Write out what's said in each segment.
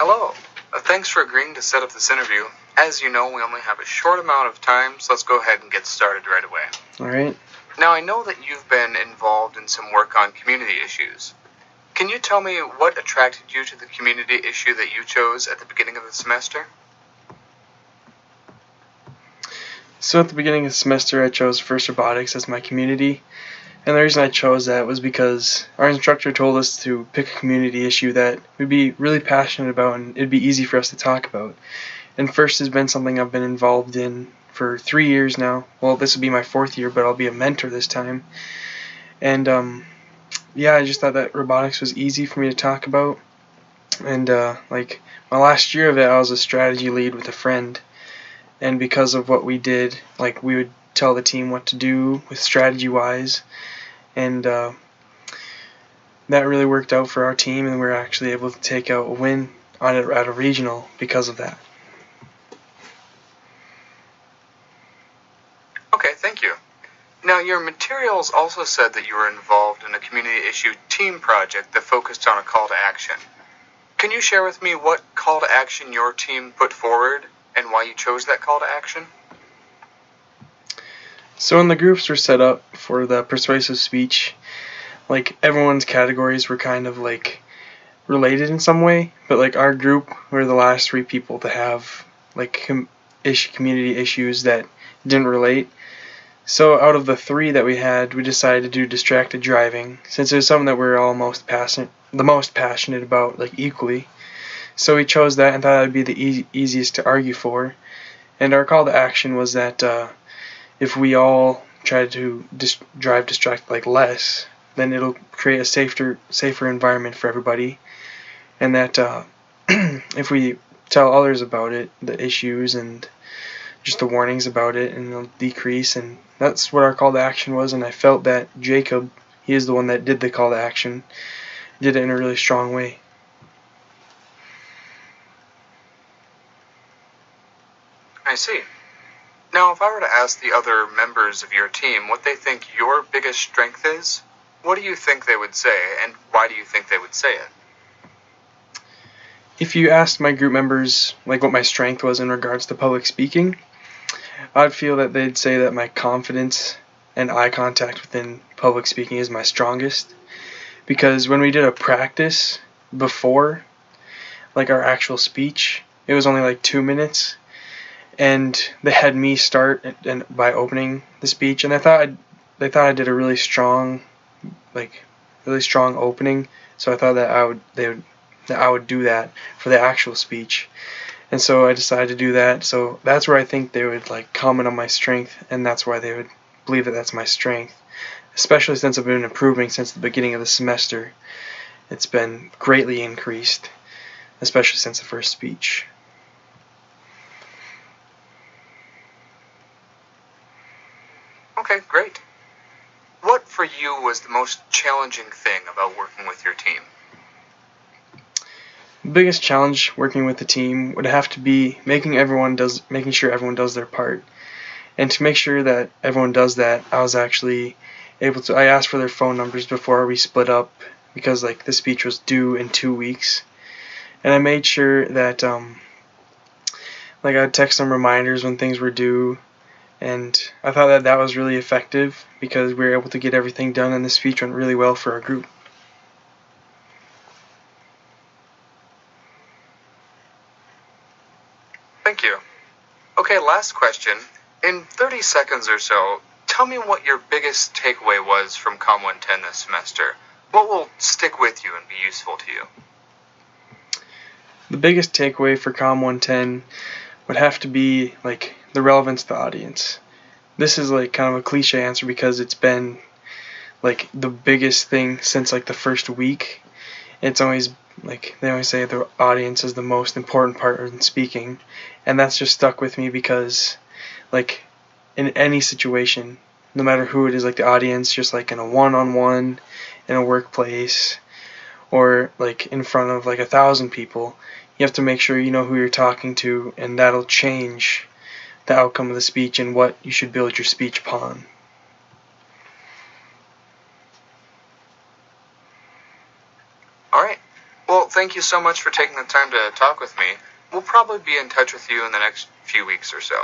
Hello. Thanks for agreeing to set up this interview. As you know, we only have a short amount of time, so let's go ahead and get started right away. Alright. Now, I know that you've been involved in some work on community issues. Can you tell me what attracted you to the community issue that you chose at the beginning of the semester? So at the beginning of the semester I chose First Robotics as my community, and the reason I chose that was because our instructor told us to pick a community issue that we'd be really passionate about and it'd be easy for us to talk about. And FIRST has been something I've been involved in for 3 years now. Well, this will be my 4th year, but I'll be a mentor this time. And yeah, I just thought that robotics was easy for me to talk about. And like my last year of it, I was a strategy lead with a friend. And because of what we did, like we would tell the team what to do with strategy-wise, and that really worked out for our team, and we were actually able to take out a win on it at a regional because of that. Okay, thank you. Now, your materials also said that you were involved in a community issue team project that focused on a call to action. Can you share with me what call to action your team put forward and why you chose that call to action? So when the groups were set up for the persuasive speech, like everyone's categories were kind of like related in some way, but like our group were the last 3 people to have like community issues that didn't relate. So out of the 3 that we had, we decided to do distracted driving, since it was something that we were all the most passionate about, like equally. So we chose that and thought it would be the easiest to argue for. And our call to action was that if we all try to drive distracted like less, then it'll create a safer environment for everybody. And that if we tell others about it, the issues and just the warnings about it, and it'll decrease. And that's what our call to action was. And I felt that Jacob, he is the one that did the call to action, did it in a really strong way. I see. Now, if I were to ask the other members of your team what they think your biggest strength is, what do you think they would say, and why do you think they would say it? If you asked my group members like what my strength was in regards to public speaking, I'd feel that they'd say that my confidence and eye contact within public speaking is my strongest, because when we did a practice before like our actual speech, it was only like 2 minutes, and they had me start and by opening the speech, and they thought I did a really strong opening, so I thought that I would do that for the actual speech. And so I decided to do that. So that's where I think they would like comment on my strength, and that's why they would believe that that's my strength, especially since I've been improving since the beginning of the semester. It's been greatly increased, especially since the first speech. Okay, great. What for you was the most challenging thing about working with your team? The biggest challenge working with the team would have to be making sure everyone does their part. And to make sure that everyone does that, I was actually I asked for their phone numbers before we split up, because like the speech was due in 2 weeks. And I made sure that like I'd text them reminders when things were due, and I thought that was really effective because we were able to get everything done, and the speech went really well for our group. Thank you. Okay, last question. In 30 seconds or so, tell me what your biggest takeaway was from COMM 110 this semester. What will stick with you and be useful to you? The biggest takeaway for COMM 110 would have to be like the relevance to the audience. This is like kind of a cliche answer because it's been like the biggest thing since like the first week. It's always like they always say the audience is the most important part in speaking, and that's just stuck with me because like in any situation, no matter who it is, like the audience, just like in a one-on-one, in a workplace, or like in front of like 1,000 people, you have to make sure you know who you're talking to, and that'll change the outcome of the speech and what you should build your speech upon. Alright. Well, thank you so much for taking the time to talk with me. We'll probably be in touch with you in the next few weeks or so.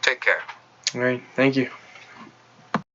Take care. All right. Thank you.